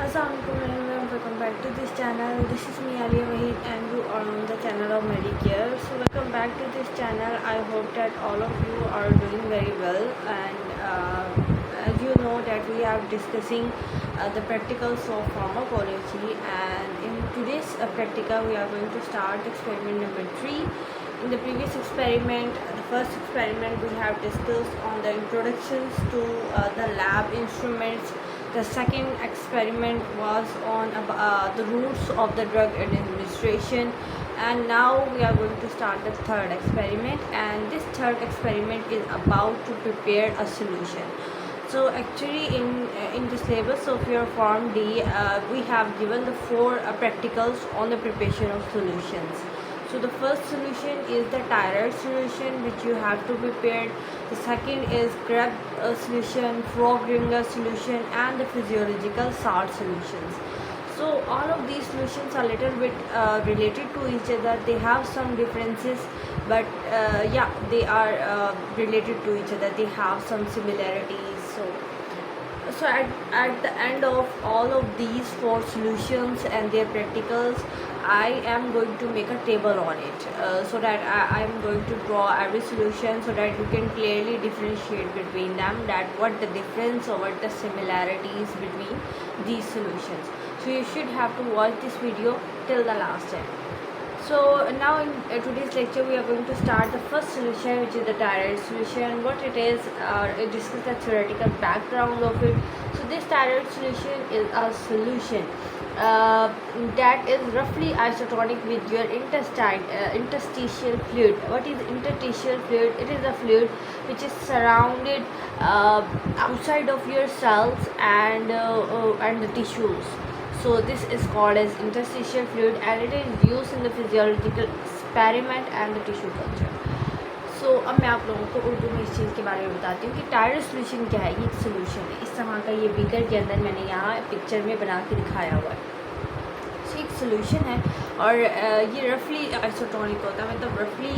Welcome back to this channel. This is me Alia Wahid and you are on the channel of Medicare. So welcome back to this channel. I hope that all of you are doing very well, and as you know that we are discussing the practicals of pharmacology, and in today's practical we are going to start experiment number 3. In the previous experiment, the first experiment, we have discussed on the introductions to the lab instruments. The second experiment was on the rules of the drug administration, and now we are going to start the third experiment, and this third experiment is about to prepare a solution. So actually in the syllabus of your form D, we have given the 4 practicals on the preparation of solutions. So the first solution is the thyroid solution, which you have to prepare. The second is Krebs solution, Frog-Ringer solution, and the physiological salt solutions. So all of these solutions are little bit related to each other. They have some differences, but yeah, they are related to each other. They have some similarities. So at the end of all of these 4 solutions and their practicals, I am going to make a table on it, so that I am going to draw every solution so that you can clearly differentiate between them, that what the difference or what the similarities between these solutions. So you should have to watch this video till the last end. So now in today's lecture we are going to start the first solution, which is the thyroid solution. What it is, discuss the theoretical background of it. So this thyroid solution is a solution that is roughly isotonic with your interstitial fluid. What is interstitial fluid? It is a fluid which is surrounded outside of your cells and the tissues. So this is called as interstitial fluid, and it is used in the physiological experiment and the tissue culture. So अब मैं आप लोगों को उर्दू में इस चीज़ के बारे में बताती हूँ कि टायरड सोल्यूशन क्या है। ये एक सोल्यूशन है, इस तरह का ये बीकर के अंदर मैंने यहाँ पिक्चर में बना के दिखाया हुआ है। एक सोल्यूशन है और ये रफली आइसोटोनिक होता है, मतलब रफली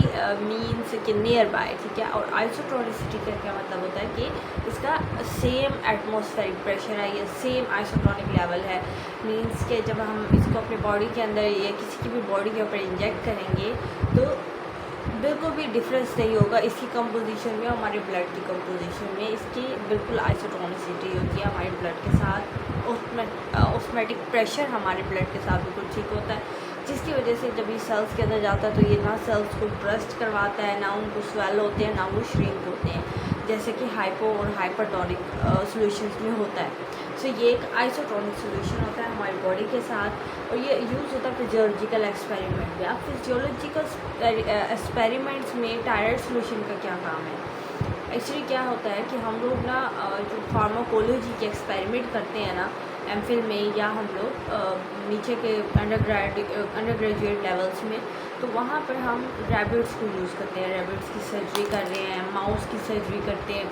मीन्स कि नियर बाय, ठीक है। और आइसोटोनिसिटी का क्या मतलब होता है कि इसका सेम एटमॉस्फेरिक प्रेशर है, ये सेम आइसोटोनिक लेवल है। मीन्स कि जब हम इसको अपने बॉडी के अंदर या किसी की भी बॉडी के ऊपर इंजेक्ट करेंगे तो बिल्कुल भी डिफरेंस नहीं होगा इसकी कंपोजिशन में, हमारे ब्लड की कंपोजिशन में इसकी बिल्कुल आइसोटोनिसिटी होती है। हमारे ब्लड के साथ ऑस्मेटिक प्रेशर हमारे ब्लड के साथ बिल्कुल ठीक होता है, जिसकी वजह से जब ये सेल्स के अंदर जाता है तो ये ना सेल्स को ब्रस्ट करवाता है, ना उनको स्वेल होते हैं, ना वो श्रिंक होते हैं, जैसे कि हाइपो और हाइपरटोनिक सॉल्यूशंस में होता है। सो ये एक आइसोटोनिक सॉल्यूशन होता है हमारी बॉडी के साथ, और ये यूज़ होता है फिजियोलॉजिकल एक्सपेरिमेंट में। अब फिजियोलॉजिकल एक्सपेरिमेंट्स में टायरड सॉल्यूशन का क्या काम है? एक्चुअली क्या होता है कि हम लोग ना जो फार्माकोलॉजी के एक्सपेरिमेंट करते हैं ना एमफिल में, या हम लोग नीचे के अंडर ग्रेजुएट लेवल्स में, तो वहाँ पर हम रैबिट्स को यूज़ करते हैं। रैबिट्स की सर्जरी कर रहे हैं, माउस की सर्जरी करते हैं।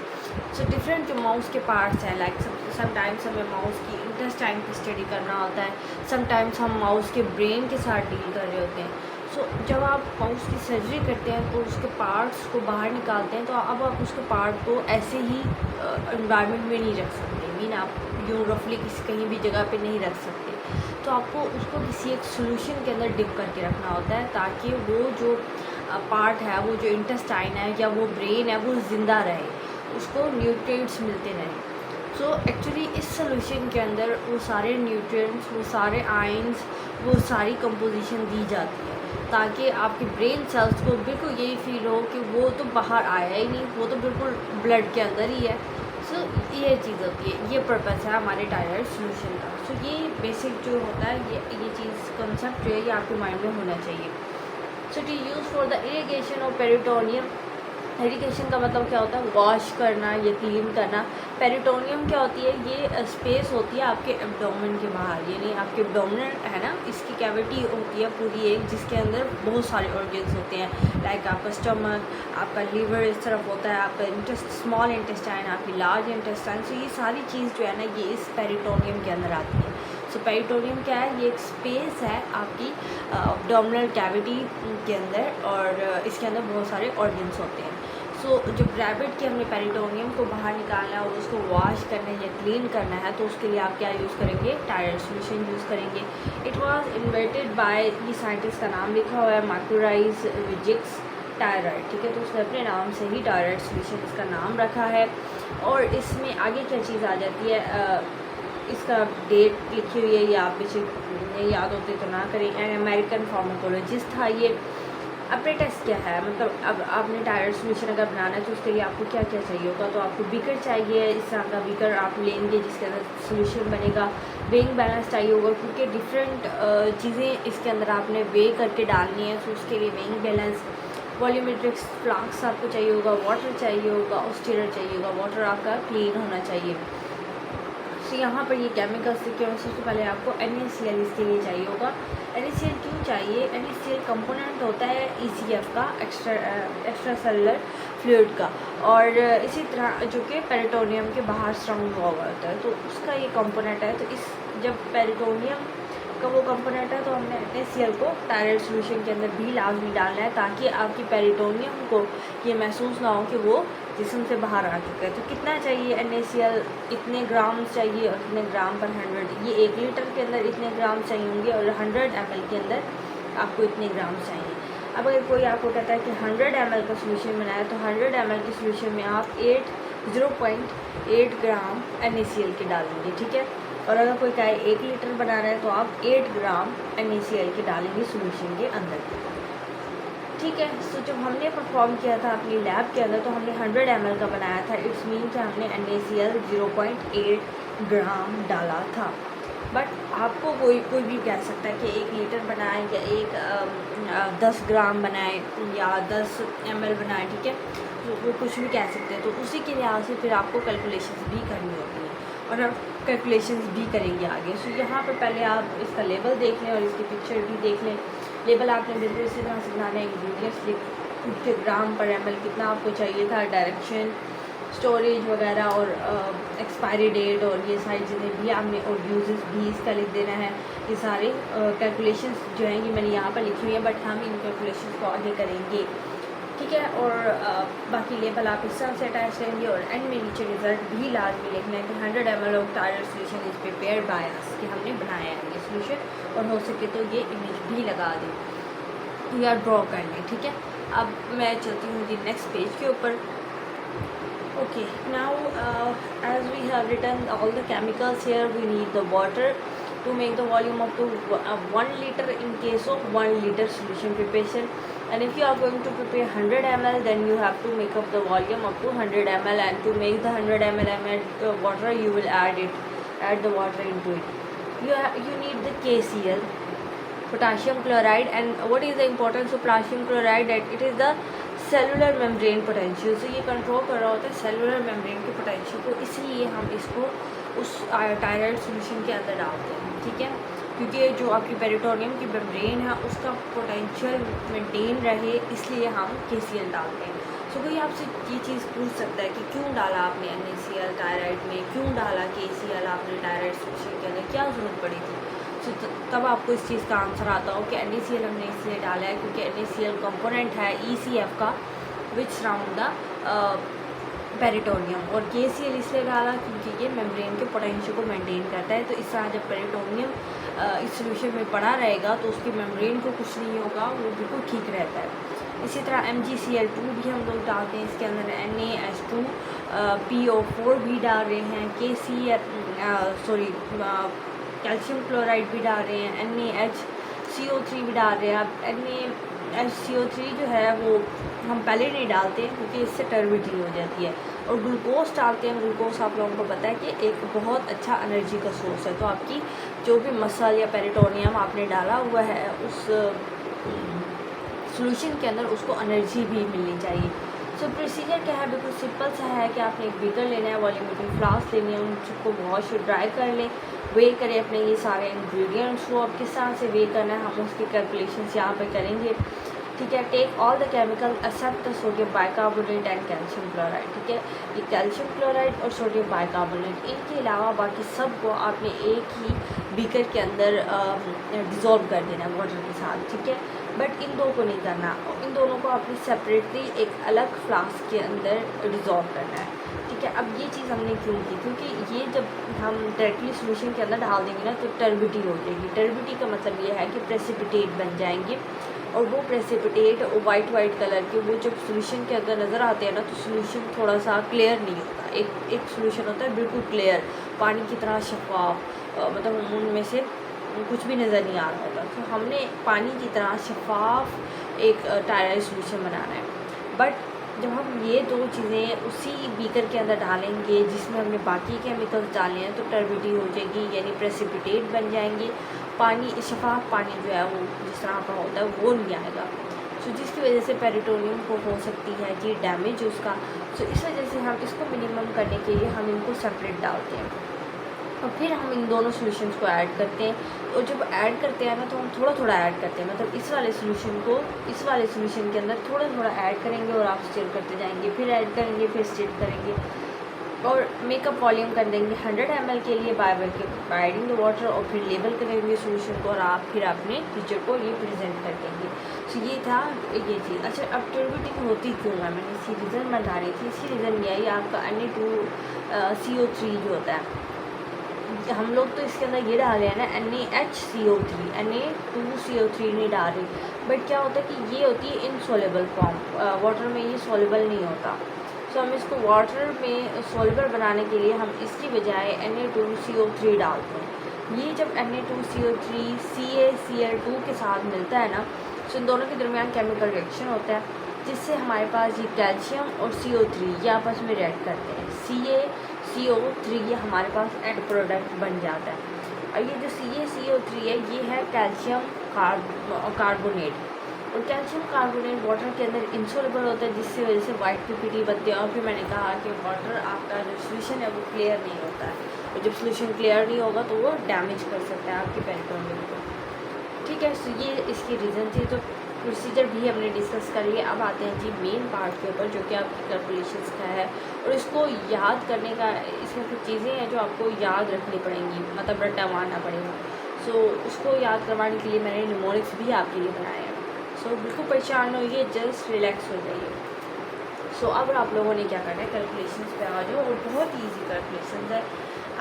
सो डिफरेंट जो माउस के पार्ट्स हैं, लाइक समटाइम्स हमें माउस की इंटेस्टाइन की स्टडी करना होता है, समटाइम्स हम माउस के ब्रेन के साथ डील कर रहे होते हैं। सो जब आप माउस की सर्जरी करते हैं तो उसके पार्ट्स को बाहर निकालते हैं, तो अब आप उसके पार्ट को ऐसे ही एनवायरनमेंट में नहीं रख सकते, मीन आप यूँ रफली किसी कहीं भी जगह पे नहीं रख सकते। तो आपको उसको किसी एक सोल्यूशन के अंदर डिप करके रखना होता है, ताकि वो जो पार्ट है, वो जो इंटेस्टाइन है या वो ब्रेन है, वो ज़िंदा रहे, उसको न्यूट्रिएंट्स मिलते रहें। सो एक्चुअली इस सोल्यूशन के अंदर वो सारे न्यूट्रिएंट्स, वो सारे आयंस, वो सारी कंपोजिशन दी जाती है, ताकि आपके ब्रेन सेल्स को बिल्कुल यही फील हो कि वो तो बाहर आया ही नहीं, वो तो बिल्कुल ब्लड के अंदर ही है। सो ये चीज़ होती है, ये पर्पस है हमारे टायरड सॉल्यूशन का। सो ये बेसिक जो होता है, ये चीज़ कॉन्सेप्ट जो है ये आपके माइंड में होना चाहिए। So it use for the irrigation of peritoneum. Irrigation का मतलब क्या होता है? वॉश करना या क्लीन करना। पेरिटोनियम क्या होती है? ये स्पेस होती है आपके एब्डोमेन के बाहर, यानी आपके एब्डोमेन है ना, इसकी कैविटी होती है पूरी एक, जिसके अंदर बहुत सारे ऑर्गन्स होते हैं, लाइक आपका स्टमक, आपका लीवर इस तरफ होता है, आपका स्मॉल इंटेस्टाइन, आपकी लार्ज इंटेस्टाइन। सो ये सारी चीज़ जो है ना, ये इस पेरिटोनियम के अंदर आती है। सो पेरिटोनियम क्या है? ये एक स्पेस है आपकी एब्डोमिनल कैविटी के अंदर, और इसके अंदर बहुत सारे ऑर्गन्स होते हैं। सो जब रैबिट के हमने पेरिटोनियम को बाहर निकालना है और उसको वॉश करना है या क्लीन करना है, तो उसके लिए आप क्या यूज़ करेंगे, टायराइड सोल्यूशन यूज़ करेंगे। इट वाज इन्वेंटेड बाय, ये साइंटिस्ट का नाम लिखा हुआ है, मार्कुराइज विजिक्स टायराइड, ठीक है। तो उसने अपने नाम से ही टायराइड सोल्यूशन इसका नाम रखा है। और इसमें आगे क्या चीज़ आ जाती है, इसका डेट लिखी हुई है, ये आप पीछे नहीं याद होते तो ना करें। एंड अमेरिकन फार्माकोलॉजिस्ट था ये। अपने टेस्ट क्या है, मतलब अब आपने टायराइड सोल्यूशन अगर बनाना है तो उसके लिए आपको क्या क्या चाहिए होगा, तो आपको बीकर चाहिए, इस तरह का बीकर आप लेंगे जिसके अंदर सोल्यूशन बनेगा। वेइंग बैलेंस चाहिए होगा, क्योंकि डिफरेंट चीज़ें इसके अंदर आपने वे करके डालनी है, तो उसके लिए वेइंग बैलेंस। वॉल्यूमेट्रिक फ्लास्क आपको चाहिए होगा, वाटर चाहिए होगा, स्टीरर चाहिए होगा, वाटर आपका क्लीन होना चाहिए। तो यहाँ पर ये केमिकल्स लिखे हुए हैं। सबसे पहले आपको NaCl इसके लिए चाहिए होगा। NaCl क्यों चाहिए, NaCl कंपोनेंट होता है ECF का, एक्स्ट्रा सेलुलर फ्लूइड का, और इसी तरह जो कि पेरिटोनियम के बाहर सराउंड हुआ होता है, तो उसका ये कंपोनेंट है। तो इस जब पेरिटोनियम का वो कंपोनेंट है, तो हमने NaCl को टायराइड सोल्यूशन के अंदर भी लाजमी डालना है, ताकि आपकी पेरिटोनियम को ये महसूस ना हो कि वो जिस्म से बाहर आ चुका है। तो कितना चाहिए NaCl, इतने ग्राम चाहिए, और इतने ग्राम पर 100, ये 1 लीटर के अंदर इतने ग्राम चाहिए होंगे, और 100 ml के अंदर आपको इतने ग्राम चाहिए। अब अगर कोई आपको कहता है कि 100 ml का सोल्यूशन बनाया, तो 100 ml के सोल्यूशन में आप 0.8 ग्राम NaCl के डालेंगे, ठीक है। और अगर कोई कहे 1 लीटर बना रहा है, तो आप 8 ग्राम NaCl के डालेंगे सोल्यूशन के अंदर, ठीक है। तो जब हमने परफॉर्म किया था अपनी लैब के अंदर, तो हमने 100 ml का बनाया था। इट्स मीन कि हमने NaCl 0.8 ग्राम डाला था। बट आपको कोई भी कह सकता है कि 1 लीटर बनाए या 10 ग्राम बनाए या 10 ml बनाए, ठीक है। तो वो कुछ भी कह सकते हैं। तो उसी के लिहाज से फिर आपको कैलकुलेशंस भी करनी होती है, और आप कैलकुलेशंस भी करेंगे आगे। सो यहाँ पर पहले आप इसका लेबल देख लें और इसकी पिक्चर भी देख लें। लेबल आपने बिल्कुल इसी तरह से बनाना है, इंग्रीडियंट्स लिख ग्राम पर ml कितना आपको चाहिए था, डायरेक्शन, स्टोरेज वगैरह, और एक्सपायरी डेट, और ये सारी चीज़ें भी आपने, और यूजेस भी इसका लिख देना है। ये सारे कैलकुलेशंस जो हैं ये मैंने यहाँ पर लिखी हुई है, बट हम इन कैलकुलेशंस को आगे करेंगे, ठीक है। और बाकी लेबल आप इस तरह से अटैच करेंगे, और एंड में नीचे रिजल्ट भी लाजमी लिखना है कि 100 ml of Tyrode solution is prepared by us, कि हमने बनाया है ये सोल्यूशन, और हो सके तो ये इमेज भी लगा दें या ड्रॉ कर लें, ठीक है। अब मैं चलती हूँ जी नेक्स्ट पेज के ऊपर। Okay, now as we have written all the chemicals here, we need the water to make the volume up to 1 liter in case of 1 liter solution preparation. And if you are going to prepare 100 ml, then you have to make up the volume up to 100 ml, and to make the 100 ml water, you will add the water into it. You need the KCl, potassium chloride. And what is the importance of potassium chloride? That it is the cellular membrane potential, से ये control कर रहा होता है cellular membrane के potential को, इसलिए हम इसको उस टायराइड सोल्यूशन के अंदर डालते हैं, ठीक है। क्योंकि जो आपकी पेरिटोनियम की मेम्ब्रेन है उसका पोटेंशियल मेंटेन रहे, इसलिए हम KCl डालते हैं। सो कोई आपसे ये चीज़ पूछ सकता है कि क्यों डाला आपने NaCl टायराइड में, क्यों डाला KCl आपने टायराइड सोल्यूशन के अंदर, क्या ज़रूरत पड़ी थी। सो तब आपको इस चीज़ का आंसर आता हो कि NaCl हमने इसलिए डाला है क्योंकि NaCl कंपोनेंट है ECF का, विच सराउंड द पेरिटोनियम, और KCl इसलिए डाला क्योंकि ये मेम्ब्रेन के पोटेंशियल को मेंटेन करता है। तो इस तरह जब पेरिटोनियम इस सोल्यूशन में पड़ा रहेगा तो उसकी मेम्ब्रेन को कुछ नहीं होगा, वो बिल्कुल ठीक रहता है। इसी तरह MgCl2 भी हम लोग डालते हैं इसके अंदर, NaH2 PO4 भी डाल रहे हैं, कैल्शियम क्लोराइड भी डाल रहे हैं, NaHCO3 भी डाल रहे हैं। अब NaHCO3 जो है वो हम पहले नहीं डालते हैं क्योंकि इससे टर्बिडिटी हो जाती है, और ग्लूकोज डालते हैं। ग्लूकोज आप लोगों को पता है कि एक बहुत अच्छा एनर्जी का सोर्स है, तो आपकी जो भी मसल या पेरिटोनियम आपने डाला हुआ है उस सोल्यूशन के अंदर उसको एनर्जी भी मिलनी चाहिए। सो प्रोसीजर क्या है, बिल्कुल सिंपल सा है कि आपने एक बीकर लेना है, वॉल्यूमेट्रिक फ्लास्क लेनी है, उन सबको वॉश ड्राई कर लें, वे करें अपने ये सारे इंग्रेडिएंट्स को। अब किस तरह से वे करना है हम उसकी कैलकुलेशंस यहाँ पे करेंगे, ठीक है। Take all the chemical except the sodium bicarbonate and calcium chloride, ठीक है। ये कैल्शियम क्लोराइड और सोडियम बाइकार्बोनेट, इनके अलावा बाकी सब को आपने एक ही बीकर के अंदर डिज़ोल्व कर देना है वाटर के साथ, ठीक है। बट इन दो को नहीं करना, इन दोनों को आपने सेपरेटली एक अलग फ्लास्क के अंदर डिज़ोल्व करना है। ठीक है, अब ये चीज़ हमने क्यों की, क्योंकि ये जब हम डायरेक्टली सोल्यूशन के अंदर डाल देंगे ना तो टर्बिडी हो जाएगी। टर्बिडी का मतलब ये है कि प्रेसिपिटेट बन जाएंगे, और वो प्रेसिपिटेट वाइट कलर के वो जब सोल्यूशन के अंदर नज़र आते हैं ना तो सोल्यूशन थोड़ा सा क्लियर नहीं होता। एक सोल्यूशन होता है बिल्कुल क्लियर, पानी की तरह शफाफ, मतलब उनमें से कुछ भी नज़र नहीं आ रहा होता। तो हमने पानी की तरह शफाफ एक टायराइड सोल्यूशन बनाना है। बट जब हम ये दो चीज़ें उसी बीकर के अंदर डालेंगे जिसमें हमने बाकी केमिकल्स डाले हैं तो टर्बिडी हो जाएगी, यानी प्रेसिपिटेट बन जाएंगे। पानी शफाफ पानी जो है वो जिस तरह का होता है वो नहीं आएगा। सो जिसकी वजह से पेरिटोनियम को हो सकती है जी डैमेज उसका। सो इस वजह से हम इसको मिनिमम करने के लिए हम इनको सेपरेट डालते हैं और फिर हम इन दोनों सॉल्यूशंस को ऐड करते हैं। और जब ऐड करते हैं ना तो हम थोड़ा थोड़ा ऐड करते हैं, मतलब इस वाले सॉल्यूशन को इस वाले सॉल्यूशन के अंदर थोड़ा थोड़ा ऐड करेंगे और आप स्टिर करते जाएंगे, फिर ऐड करेंगे, फिर स्टिर करेंगे और मेकअप वॉल्यूम कर देंगे 100 ml के लिए बाय एडिंग द वाटर, और फिर लेबल करेंगे सॉल्यूशन को और आप फिर अपने टीचर को ये प्रेजेंट कर देंगे। तो ये था ये चीज़। अच्छा, अब टर्बिडिटी होती क्यों है, मैंने इसकी रीज़न बता रही थी। इसकी रीज़न ये है, ये आपका Na2CO3 जो होता है, हम लोग तो इसके अंदर ये डाल रहे हैं ना NaHCO3, Na2CO3 नहीं डाल रही, बट क्या होता है कि ये होती है इनसोलेबल फॉर्म, वाटर में ये सोलेबल नहीं होता। सो हम इसको वाटर में सोलेबल बनाने के लिए हम इसकी बजाय Na2CO3 डालते हैं। ये जब Na2CO3 CaCl2 के साथ मिलता है ना, तो इन दोनों के दरमियान केमिकल रिएक्शन होता है जिससे हमारे पास ये कैल्शियम और CO3 ये आपस में रिएक्ट करते हैं। CaCO3 ये हमारे पास एंड प्रोडक्ट बन जाता है। और ये जो CaCO3 है ये है कैल्शियम कार्बोनेट, और कैल्शियम कार्बोनेट वाटर के अंदर इंसोलेबल होता है जिसकी वजह से वाइट PPT बनती है। और फिर मैंने कहा कि वाटर आपका जो सोल्यूशन है वो क्लियर नहीं होता है, और जब सोल्यूशन क्लियर नहीं होगा तो वो डैमेज कर सकता है आपके पेरिटोनियम को। ठीक है, सो ये इसकी रीज़न थी। तो प्रोसीजर भी हमने डिस्कस कर लिया। अब आते हैं जी मेन पार्ट के ऊपर जो कि आपकी कैलकुलेशंस का है, और इसको याद करने का, इसमें कुछ चीज़ें हैं जो आपको याद रखनी पड़ेंगी, मतलब रट्टा मारना पड़ेगा। सो उसको याद करवाने के लिए मैंने न्यूमोनिक्स भी आपके लिए बनाए हैं। सो बिल्कुल परेशान हो, ये जस्ट रिलैक्स हो जाइए। सो अब आप लोगों ने क्या करना है, कैलकुलेशंस पे आ जाओ, और बहुत ईजी कैलकुलेशंस है।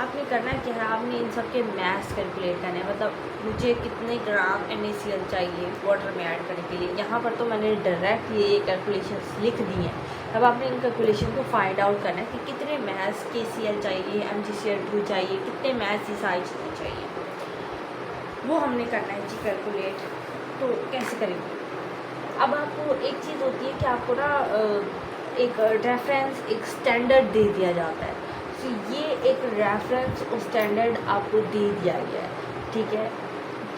आपने करना क्या है, आपने इन सब के मैथ्स कैलकुलेट करना है, मतलब मुझे कितने ग्राम NaCl चाहिए वाटर में ऐड करने के लिए। यहाँ पर तो मैंने डायरेक्ट ये कैलकुलेशंस लिख दी हैं। अब आपने इन कैलकुलेशन को फाइंड आउट करना है कि कितने मैथ्स KCl चाहिए, MgCl2 चाहिए, कितने मैथ्स ये सारी चीज़ें चाहिए, वो हमने करना है जी कैलकुलेट। तो कैसे करेंगे, अब आपको एक चीज़ होती है कि आपको ना एक रेफरेंस, एक स्टैंडर्ड दे दिया जाता है। तो ये एक रेफरेंस और स्टैंडर्ड आपको दे दिया गया है। ठीक है,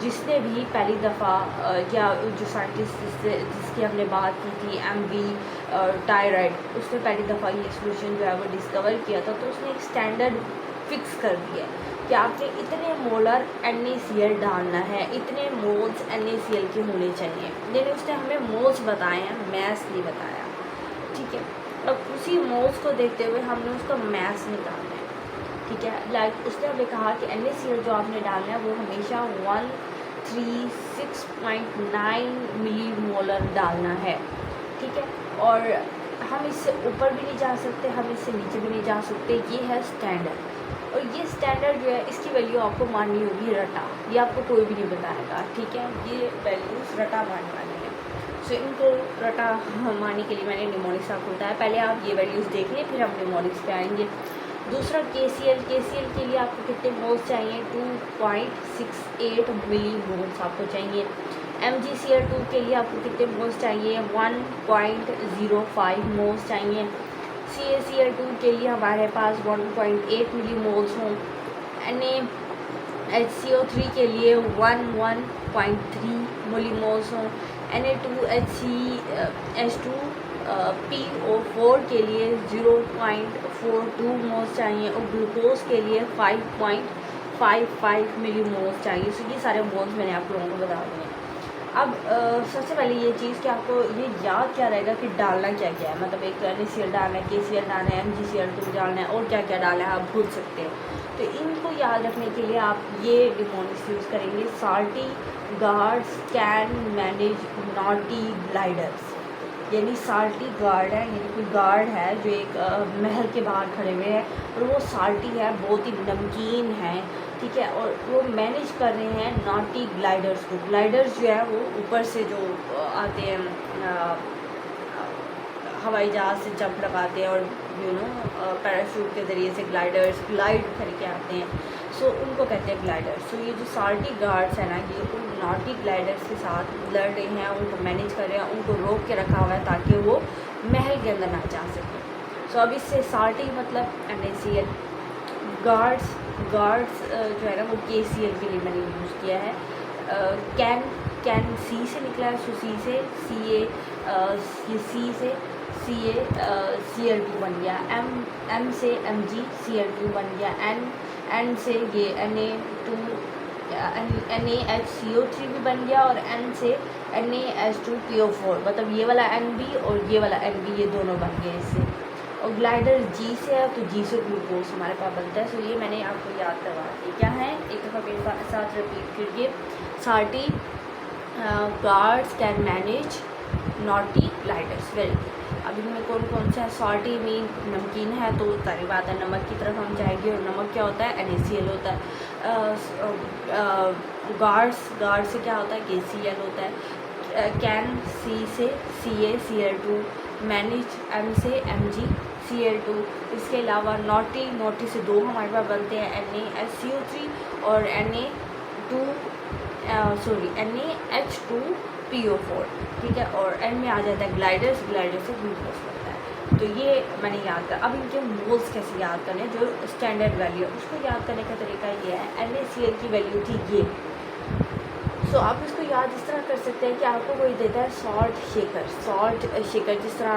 जिसने भी पहली दफ़ा या जो साइंटिस्ट जिसकी हमने बात की थी MV टायराइड, उसने पहली दफ़ा ये सोल्यूशन जो है वो डिस्कवर किया था, तो उसने एक स्टैंडर्ड फिक्स कर दिया है कि आपने इतने मोलर NaCl डालना है, इतने मोल्स NaCl के होने चाहिए। यानी उसने हमें मोल्स बताए हैं, मैथ्स नहीं बताया। ठीक है, अब उसी मोल्स को देखते हुए हमने उसका मैथ्स निकालना है। ठीक है, लाइक उसने हमें कहा कि NaCl जो आपने डालना है वो हमेशा 136.9 मिलीमोलर डालना है। ठीक है, और हम इससे ऊपर भी नहीं जा सकते, हम इससे नीचे भी नहीं जा सकते, ये है स्टैंडर्ड। और ये स्टैंडर्ड जो है इसकी वैल्यू आपको माननी होगी रटा, ये आपको कोई भी नहीं बताएगा। ठीक है, ये वैल्यूज़ रटा मानने वाली है। सो इनको रटा मानने के लिए मैंने निमोनिक्स आपको बताया। पहले आप ये वैल्यूज़ देख लें, फिर हम निमोनिक्स पे आएंगे। दूसरा KCl के लिए आपको कितने मोल्स चाहिए, 2.68 मिली मोल्स आपको चाहिए। MgCl2 के लिए आपको कितने मोल्स चाहिए, 1.05 मोल्स चाहिए। CaCl2 के लिए हमारे पास 1.8 मिली मोल्स हों। NaHCO3 के लिए 1.3 मिली मोल्स हों। Na2H2PO4 के लिए 0.42 मोल्स चाहिए, और ग्लूकोज के लिए 5.55 मिली मोल्स चाहिए। सो ये सारे मोल्स मैंने आप लोगों को बता दिए। अब सबसे पहले ये चीज़ कि आपको ये याद क्या रहेगा कि डालना क्या क्या है, मतलब एक तो NaCl डालना है, KCl डालना है, MgCl2 डालना है, और क्या क्या डालना है आप भूल सकते हैं। तो तो इनको याद रखने के लिए आप ये निमोनिक्स यूज़ करेंगे, salty guards can manage naughty gliders. यानी साल्टी गार्ड है, यानी कोई गार्ड है जो एक महल के बाहर खड़े हुए हैं और वो साल्टी है, बहुत ही नमकीन है, ठीक है, और वो मैनेज कर रहे हैं नॉटी ग्लाइडर्स को। ग्लाइडर्स जो है वो ऊपर से जो आते हैं हवाई जहाज़ से जंप लगाते हैं और पैराशूट के ज़रिए से ग्लाइडर्स ग्लाइड करके आते हैं, सो उनको कहते हैं ग्लाइडर्स। सो ये जो साल्टी गार्ड्स है ना, ये उन नॉटी ग्लाइडर्स के साथ लड़ रहे हैं, उनको मैनेज कर रहे हैं, उनको रोक के रखा हुआ है ताकि वो महल के अंदर ना जा सकें। सो अब इससे साल्टी मतलब NaCl, गार्ड्स जो है ना वो KCl के लिए मैंने यूज़ किया है। कैन सी से निकला है, सो सी से सी से Cl2 बन गया, M से Mg Cl2 बन गया, N से ये NaHCO3 भी बन गया और N से NaH2PO4, मतलब ये वाला NB और ये वाला NB ये दोनों बन गए इससे। और ग्लाइडर G से है तो G से ग्लूकोज हमारे पास बनता है। सो ये मैंने आपको याद करवा दी। क्या है, एक दफ़ा मेरे साथ रिपीट करिए, salty guards can manage naughty gliders. Very good. अभी में कौन सा है, सॉल्टी मीन नमकीन है, तो सारी बात है नमक की तरफ हम जाएंगे, और नमक क्या होता है, NaCl होता है। गार्ड से क्या होता है, KCl होता है। कैन C से Cl2, मैनेज M से Mg Cl2। इसके अलावा नॉटी से दो हमारे पास बनते हैं, NaHCO3 और NaH2PO4, ठीक है, और N में आ जाता है ग्लाइडर से ग्लूकोज बनता है। तो ये मैंने याद कर। अब इनके मोल्स कैसे याद करने, जो स्टैंडर्ड वैल्यू है उसको याद करने का तरीका ये है, NaCl की वैल्यू थी ये। सो आप इसको याद इस तरह कर सकते हैं कि आपको कोई देता है सॉल्ट शेकर, जिस तरह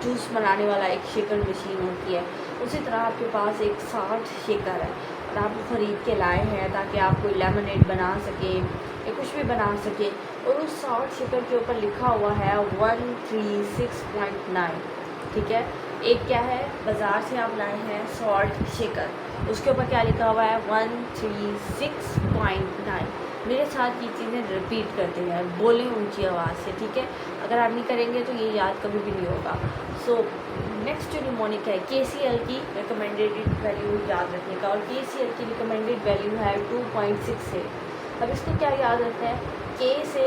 जूस बनाने वाला एक शेकर मशीन होती है, उसी तरह आपके पास एक सॉल्ट शेकर है और आप ख़रीद के लाए हैं ताकि आप कोई लेमनेड बना सकें या कुछ भी बना सके, और उस सॉल्ट शेकर के ऊपर लिखा हुआ है 136.9, ठीक है। एक क्या है, बाज़ार से आप लाए हैं सॉल्ट शेकर, उसके ऊपर क्या लिखा हुआ है 136.9। मेरे साथ ये चीज़ें रिपीट करते हैं, बोलें ऊंची आवाज़ से, ठीक है। अगर आप नहीं करेंगे तो ये याद कभी भी नहीं होगा। सो नेक्स्ट जो निमोनिक है, KCl की रिकमेंडेड वैल्यू याद रखने का, और KCl की रिकमेंडेड वैल्यू है 2.68। अब इसको क्या याद रखना है, K से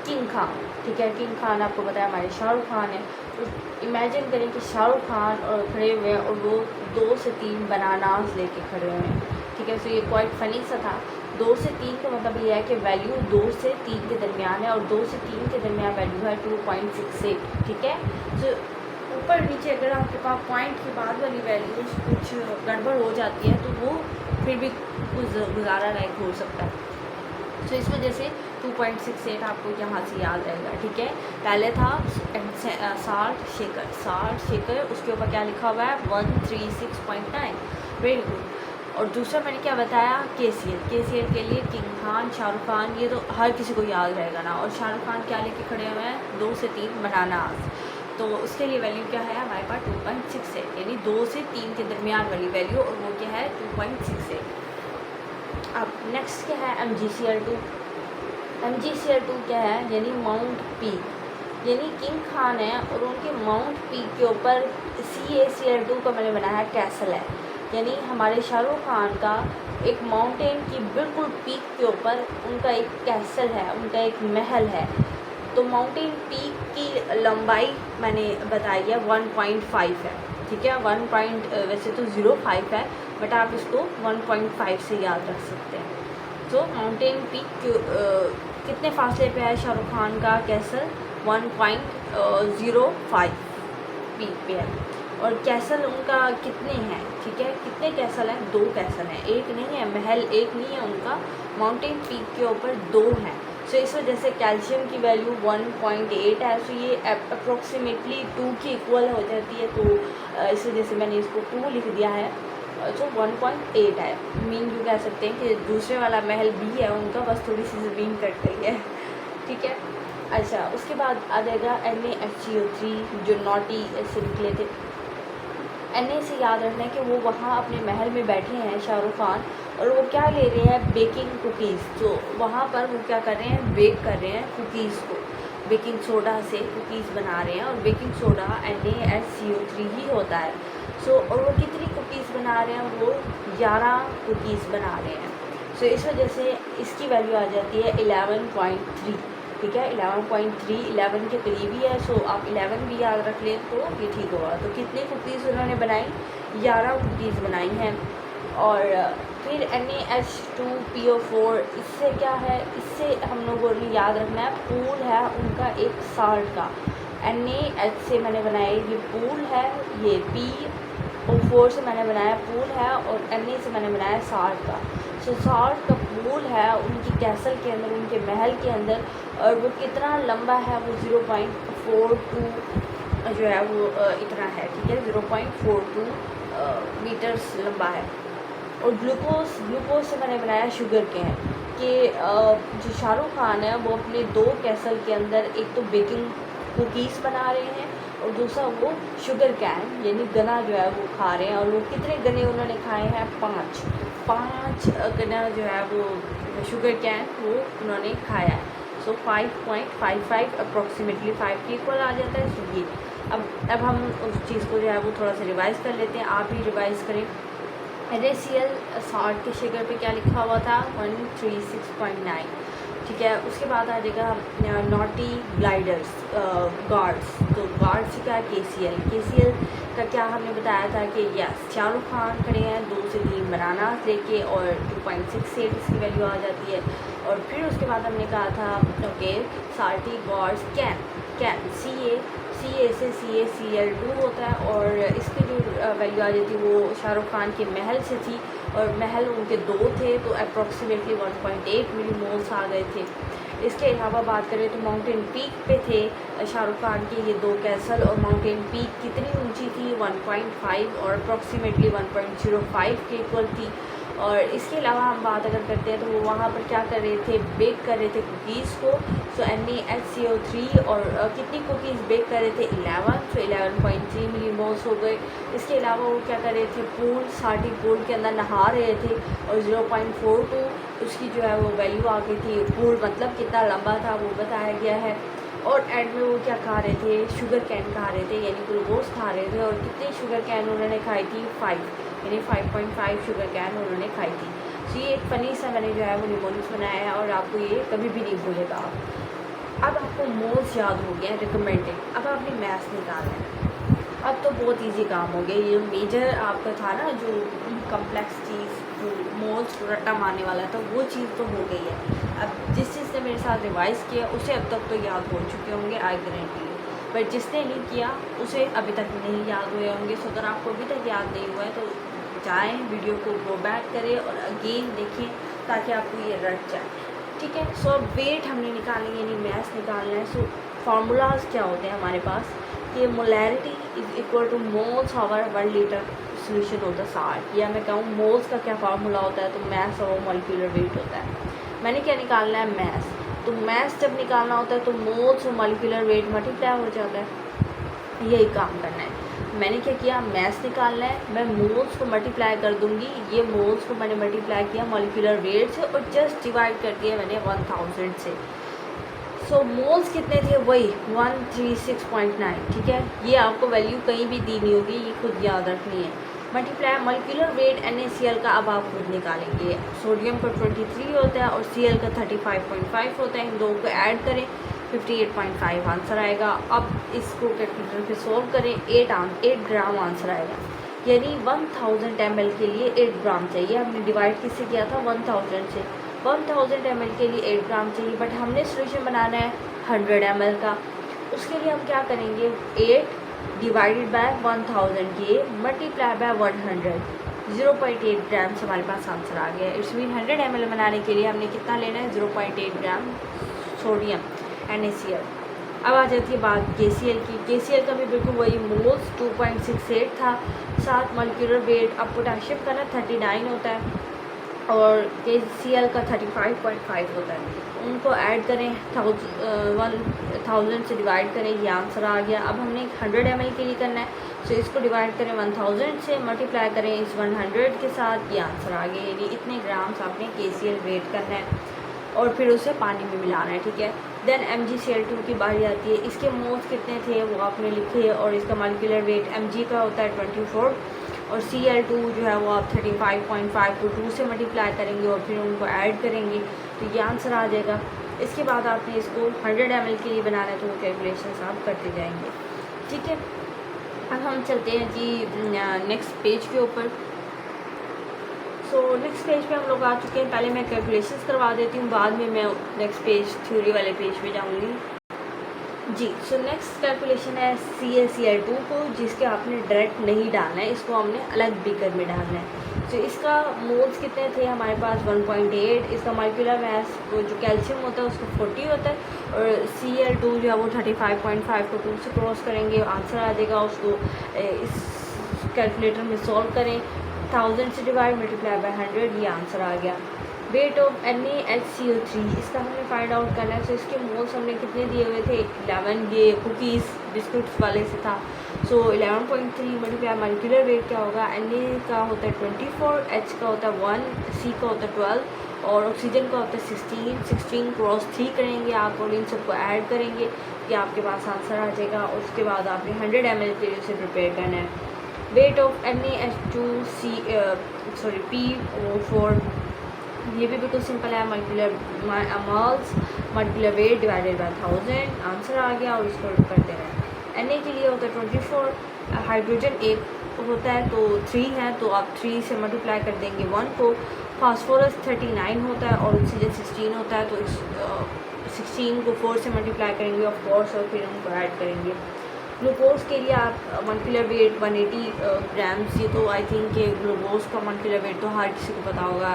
किंग खान, ठीक है। किंग खान आपको पता है हमारे शाहरुख खान है, तो इमेजिन करें कि शाहरुख खान और खड़े हुए हैं और वो 2 से 3 बनानास लेके खड़े हुए हैं, ठीक है। सो ये क्वाइट फनी सा था। 2 से 3 का मतलब ये है कि वैल्यू 2 से 3 के दरमियान है, और 2 से 3 के दरमियान वैल्यू है 2.68, ठीक है। तो ऊपर नीचे अगर आपके पास पॉइंट के बाद वाली वैल्यू कुछ गड़बड़ हो जाती है तो वो फिर भी कुछ गुजारा लायक हो सकता है। तो इस वजह से 2.68 आपको यहाँ से याद रहेगा, ठीक है। पहले था सॉल्ट शेकर, उसके ऊपर क्या लिखा हुआ है 136.9, वेरी गुड। और दूसरा मैंने क्या बताया, KCl के लिए किंग खान, शाहरुख खान, ये तो हर किसी को याद रहेगा ना। और शाहरुख खान क्या लेके खड़े हुए हैं, 2 से 3 बनानास, तो उसके लिए वैल्यू क्या है हमारे पास 2.68, यानी 2 से 3 के दरमियान वाली वैल्यू, और वो क्या है 2.68। अब नेक्स्ट क्या है, MgCl2 क्या है, यानी माउंट पीक, यानी किंग खान है और उनके माउंट पीक के ऊपर CaCl2 का मैंने बनाया कैसल है, यानी हमारे शाहरुख खान का एक माउंटेन की बिल्कुल पीक के ऊपर उनका एक कैसल है, उनका एक महल है। तो माउंटेन पीक की लंबाई मैंने बताई है 1.5 है, ठीक है। वैसे तो 0.5 है, बट आप इसको 1.5 से याद रख सकते हैं। तो माउंटेन पीक कितने फासले पे है शाहरुख खान का कैसल, 1.05 पीक पे है। और कैसल उनका कितने हैं, ठीक है, कितने कैसल हैं, 2 कैसल हैं, एक नहीं है, महल एक नहीं है उनका, माउंटेन पीक के ऊपर 2 हैं। सो इस वजह से कैल्शियम की वैल्यू 1.8 है, सो ये अप्रोक्सीमेटली 2 की इक्वल हो जाती है, तो इस वजह से मैंने इसको 2 लिख दिया है। सो 1.8 है, मीन यू कह सकते हैं कि दूसरे वाला महल भी है उनका, बस थोड़ी सी ज़मीन कट गई है, ठीक है। अच्छा, उसके बाद आ जाएगा NaHCO3 जो नॉटी से निकले थे। एन से याद रखना है कि वो वहाँ अपने महल में बैठे हैं शाहरुख खान, और वो क्या ले रहे हैं, बेकिंग कुकीज़। तो वहाँ पर वो क्या कर रहे हैं, बेक कर रहे हैं कुकीज़ को, बेकिंग सोडा से कुकीज़ बना रहे हैं, और बेकिंग सोडा NaSCO3 ही होता है। और वो कितनी कुकीज़ बना रहे हैं, वो 11 कुकीज़ बना रहे हैं। इस वजह से इसकी वैल्यू आ जाती है 11.3। ठीक है, 11.3 11 के करीब ही है। आप 11 भी याद रख लें तो ये ठीक होगा। तो कितनी कुकीज़ उन्होंने बनाई, 11 कुकीज़ बनाई हैं। और फिर NaH2PO4, इससे क्या है, इससे हम लोगों ने याद रखना है, पूल है उनका एक साल्ट का। NaH से मैंने बनाया ये पूल है, ये PO4 से मैंने बनाया पूल है, और Na से मैंने बनाया साल्ट का। साल्ट का पूल है उनकी कैसल के अंदर, उनके महल के अंदर, और वो कितना लंबा है, वो 0.42 जो है वो इतना है। ठीक है, 0.42 मीटर्स लंबा है। और ग्लूकोज से मैंने बनाया शुगर केन कि जो शाहरुख खान है वो अपने 2 कैसल के अंदर एक तो बेकिंग कुकीज़ बना रहे हैं, और दूसरा वो शुगर कैन यानी गन्ना जो है वो खा रहे हैं। और वो कितने गन्ने उन्होंने खाए हैं, 5 गन्ना जो है वो शुगर कैन वो उन्होंने खाया है। 5.55 अप्रॉक्सीमेटली 5 के इक्वल आ जाता है। ये अब हम उस चीज़ को जो है वो थोड़ा सा रिवाइज़ कर लेते हैं, आप भी रिवाइज़ करें। NaCl साल्ट के शुगर पे क्या लिखा हुआ था, 136.9। ठीक है, उसके बाद आ जाएगा नॉटी ब्लाइडर्स गार्ड्स। तो गार्ड्स का KCl का क्या हमने बताया था कि यस शाहरुख खान खड़े हैं 2 से 3 बनाना लेके, और 2.68 इसकी वैल्यू आ जाती है। और फिर उसके बाद हमने कहा था okay salty guards can CA से CaCl2 होता है, और इसकी जो वैल्यू आ जाती है वो शाहरुख खान के महल से थी, और महल उनके 2 थे, तो अप्रॉक्सीमेटली 1.8 मिलीमोल्स आ गए थे। इसके अलावा बात करें तो माउंटेन पीक पे थे शाहरुख खान के ये 2 कैसल, और माउंटेन पीक कितनी ऊंची थी, 1.5 और अप्रॉक्सीमेटली 1.05 के इक्वल थी। और इसके अलावा हम बात अगर करते हैं तो वो वहाँ पर क्या कर रहे थे, बेक कर रहे थे कुकीज़ को। NaHCO3 और कितनी कुकीज़ बेक कर रहे थे, 11, तो 11.3 मिलीमोल्स हो गए। इसके अलावा वो क्या कर रहे थे, साल्टी पूल के अंदर नहा रहे थे, और 0.42 उसकी जो है वो वैल्यू आ गई थी। पूल मतलब कितना लंबा था वो बताया गया है। और एंड में वो क्या खा रहे थे, शुगर कैन खा रहे थे, यानी ग्लूकोज खा रहे थे। और कितनी शुगर कैन उन्होंने खाई थी, 5, यानी 5.5 शुगर कैन उन्होंने खाई थी। तो ये एक फ़नी सा मैंने जो है वो निमोनिक्स बनाया है, और आपको ये कभी भी नहीं भूलेगा। अब आपको मोल्स याद हो गया रिकमेंडेड, अब आपने मैथ्स निकालना है। अब तो बहुत इजी काम हो गया। ये जो मेजर आपका था ना, जो कम्प्लेक्स चीज़, जो मोल्स को रट्टा मारने वाला था, वो चीज़ तो हो गई है। अब जिस चीज़ ने मेरे साथ रिवाइज़ किया उसे अब तक तो याद हो चुके होंगे, आई गारंटी। बट जिसने नहीं किया उसे अभी तक नहीं याद हुए होंगे। सो अगर आपको अभी तक याद नहीं हुआ है तो जाएँ, वीडियो को गो बैक करें और अगेन देखें, ताकि आपको ये रट जाए। ठीक है, सो अब वेट हमने निकालनी यानी मैथ्स निकालना है। सो फार्मूलाज क्या होते हैं हमारे पास, कि molarity is equal two moles over 1 litre solution होता है साल्ट, या मैं कहूँ मोल्स का क्या फार्मूला होता है, तो मैथ्स और मॉलिक्यूलर वेट होता है। मैंने क्या निकालना है, मैथ्स। तो मैथ्स जब निकालना होता है तो मोल्स और मॉलिक्यूलर वेट मल्टीप्लाई हो जाता है, यही काम करना है। मैंने क्या किया, मैथ्स निकालना है, मैं मोल्स को मल्टीप्लाई कर दूंगी। ये मोल्स को मैंने मल्टीप्लाई किया मॉलिक्यूलर वेट से, और जस्ट डिवाइड कर दिया मैंने 1000 से। सो मोल्स कितने थे, वही 136.9। ठीक है, ये आपको वैल्यू कहीं भी दी नहीं होगी, ये खुद याद रखनी है। मल्टीप्लाई मॉलिक्यूलर वेट NaCl का अब आप खुद निकालेंगे। सोडियम का 23 होता है और Cl का 35.5 होता है। इन दो को ऐड करें, 58.5 आंसर आएगा। अब इसको कैलकुलेटर पे सोल्व करें, 8 ग्राम आंसर आएगा। यानी 1000 ml के लिए 8 ग्राम चाहिए। हमने डिवाइड किससे किया था, 1000 से। 1000 ml के लिए 8 ग्राम चाहिए, बट हमने सोल्यूशन बनाना है 100 ml का। उसके लिए हम क्या करेंगे, 8 डिवाइडेड बाय 1000 ये मल्टीप्लाई बाय 100, 0.8 ग्राम से हमारे पास आंसर आ गया। इट्स मीन 100 ml बनाने के लिए हमने कितना लेना है, 0.8 ग्राम सोडियम NaCl। अब आ जाती है बात KCl की। KCl का भी बिल्कुल वही, मोल्स 2.68 था, 7 मॉलिक्यूलर वेट। अब पोटेशियम का ना 39 होता है, और KCL का 35.5 होता है। उनको ऐड करें, 1000 से डिवाइड करें, ये आंसर आ गया। अब हमने 100 ml के लिए करना है, तो इसको डिवाइड करें 1000 से, मल्टीप्लाई करें इस 100 के साथ, ये आंसर आ गया। यानी इतने ग्राम्स आपने KCL वेट करना है और फिर उसे पानी में मिलाना है, ठीक है। देन MgCl2 की बारी आती है। इसके मोल्स कितने थे वो आपने लिखे, और इसका मॉलिक्यूलर वेट Mg का होता है 24, और Cl2 जो है वो आप 35.5 को 2 से मल्टीप्लाई करेंगे और फिर उनको ऐड करेंगे, तो ये आंसर आ जाएगा। इसके बाद आपने इसको 100 ml के लिए बनाना है, तो वो कैलकुलेशन आप करते जाएंगे, ठीक है। अब हम चलते हैं जी नेक्स्ट पेज के ऊपर। सो नेक्स्ट पेज पे हम लोग आ चुके हैं। पहले मैं कैलकुलेशंस करवा देती हूँ, बाद में मैं नेक्स्ट पेज थ्योरी वाले पेज पे जाऊँगी जी। सो नेक्स्ट कैलकुलेशन है CaCl2 को, जिसके आपने डायरेक्ट नहीं डालना है, इसको हमने अलग बीकर में डालना है। तो इसका मोल्स कितने थे हमारे पास 1.8। इसका मॉलिक्यूलर मास वो जो कैल्शियम होता है उसको 40 होता है, और Cl2 जो है वो 35.5 को 2 से क्रॉस करेंगे, आंसर आ जाएगा। उसको इस कैलकुलेटर में सॉल्व करें, 1000 से डिवाइड, मल्टीप्लाई बाय 100, ये आंसर आ गया। वेट ऑफ NaHCO3, इसका हमने फाइंड आउट करना है। तो इसके मोल्स हमने कितने दिए हुए थे 11, ये कुकीज़ बिस्कुट्स वाले से था। सो 11.3 मल्टीप्लाई मॉलिक्यूलर वेट क्या होगा, Na का होता है 24, H का होता है 1, C का होता है 12, और ऑक्सीजन का होता है 16 क्रॉस 3 करेंगे आप और इन सबको ऐड करेंगे, ये आपके पास आंसर आ जाएगा। उसके बाद आपने 100 ml के लिए उसे प्रिपेयर करना है। वेट ऑफ P4, ये भी बिल्कुल सिंपल है, molecular moles molecular weight divided by 1000, answer आ गया। और इसको करते रहें। Na के लिए होता है 24, हाइड्रोजन 1 होता है तो 3 है, तो आप 3 से मल्टीप्लाई कर देंगे 1 को। फास्फोरस 39 होता है और ऑक्सीजन 16 होता है, तो इस 16 को 4 से मल्टीप्लाई करेंगे ऑफ कोर्स, और फिर उनको ऐड करेंगे। ग्लूकोज के लिए आप मॉलिक्यूलर वेट 180 ग्राम्स, ये तो आई थिंक कि ग्लूकोज का मॉलिक्यूलर वेट तो हर किसी को पता होगा,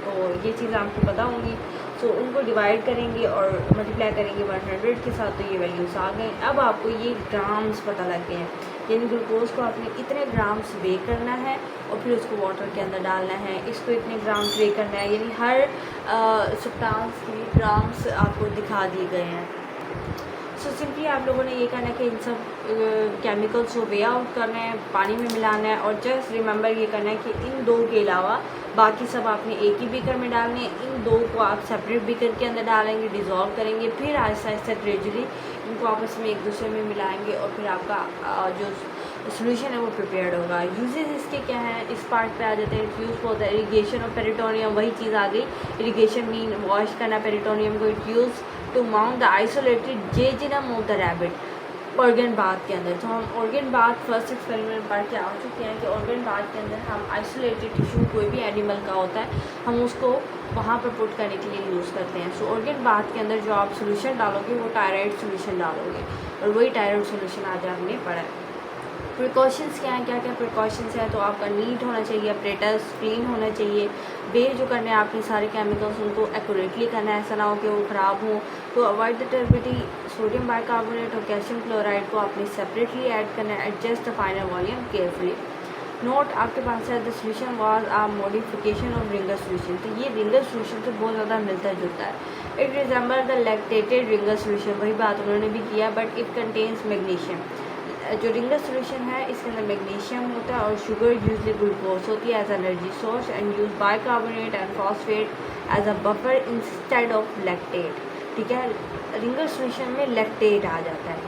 तो ये चीज़ आपको पता होंगी। सो उनको डिवाइड करेंगे और मल्टीप्लाई करेंगे 100 के साथ, तो ये वैल्यूज़ आ गए। अब आपको ये ग्राम्स पता लग गए हैं, यानी ग्लूकोज को आपने इतने ग्राम्स वे करना है और फिर उसको वाटर के अंदर डालना है, इसको इतने ग्राम्स वे करना है, यानी हर सब्सटेंस के ग्राम्स आपको दिखा दिए गए हैं। सो सिंपली आप लोगों ने ये करना है कि इन सब केमिकल्स को वे आउट करना है, पानी में मिलाना है, और जस्ट रिमेंबर ये करना है कि इन दो के अलावा बाकी सब आपने एक ही बीकर में डालने हैं। इन दो को आप सेपरेट बीकर के अंदर डालेंगे, डिज़ोल्व करेंगे, फिर आहिस्ता आहिस्ता ग्रेजुअली इनको आपस में एक दूसरे में मिलाएंगे, और फिर आपका जो सोल्यूशन है वो प्रिपेयर्ड होगा। यूजेस इसके क्या हैं, इस पार्ट पे आ जाते हैं। यूज़ होता है इरीगेशन ऑफ पेरिटोनियम, वही चीज़ आ गई। इरीगेशन मीन वॉश करना पेरिटोनियम को। It use to mount the isolated jejunum of the rabbit organ bath के अंदर। तो हम ऑर्गन बाथ फर्स्ट एक्सपेरिमेंट पढ़ के आ चुके हैं कि ऑर्गन बाथ के अंदर हम आइसोलेटेड टिश्यू कोई भी एनिमल का होता है, हम उसको वहाँ पर पुट करने के लिए यूज़ करते हैं। सो ऑर्गन बाथ के अंदर जो आप सोल्यूशन डालोगे वो टायराइड सोल्यूशन डालोगे, और वही टायराइड सोल्यूशन आज हमने पढ़ा है। प्रिकॉशंस क्या हैं, क्या क्या प्रिकॉशंस हैं, तो आपका नीट होना चाहिए, अपरेटस क्लीन होना चाहिए, बेर जो करने हैं आपने सारे केमिकल्स उनको एक्यूरेटली करना है, ऐसा ना हो कि वो ख़राब हों। तो avoid the turbidity, sodium bicarbonate और कैल्शियम क्लोराइड को आपने सेपरेटली ऐड करना है। Adjust the final volume carefully. Note आपके पास है, the solution was a modification of Ringer solution. तो ये रिंगर सोल्यूशन से बहुत ज़्यादा मिलता जुलता है। It resemble the lactated Ringer solution, वही बात उन्होंने भी किया, बट इट कंटेन्स मैग्नीशियम। जो रिंगर सोल्यूशन है इसके अंदर मैग्नीशियम होता है, और शुगर यूजली ग्लूकोज होती है as energy source, and use bicarbonate and phosphate as a buffer instead of lactate. ठीक है, रिंगर सोल्यूशन में लैक्टेट आ जाता है,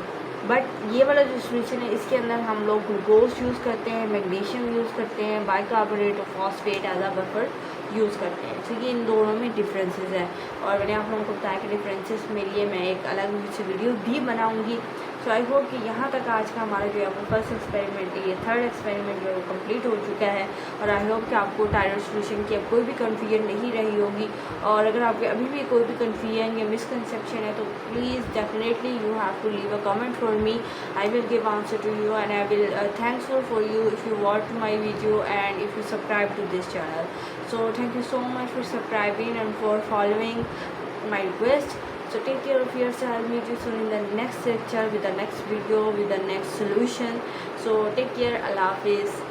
बट ये वाला जो सोल्यूशन है इसके अंदर हम लोग ग्लूकोज यूज़ करते हैं, मैग्नीशियम यूज़ करते हैं, बाइकार्बोनेट और phosphate as a buffer use करते हैं। तो ये इन दोनों में डिफरेंसेस है, और मैंने आप लोगों को बताया कि डिफरेंसेस में लिए मैं एक अलग से वीडियो भी बनाऊंगी। सो आई होप कि यहाँ तक आज का हमारा जो है वो फर्स्ट एक्सपेरिमेंट है, ये थर्ड एक्सपेरिमेंट जो है वो कंप्लीट हो चुका है, और आई होप कि आपको टायराइड सोल्यूशन की अब कोई भी कन्फ्यूजन नहीं रही होगी। और अगर आपके अभी भी कोई भी कन्फ्यूजन या मिसकंसेप्शन है तो please definitely you have to leave a comment for me, I will give answer to you, and I will thankful for you if you watch my video and if you subscribe to this channel. So thank you so much for subscribing and for following my request. So take care of yourself. I'll meet you soon in the next lecture with the next video with the next solution. So take care. Allah Hafiz.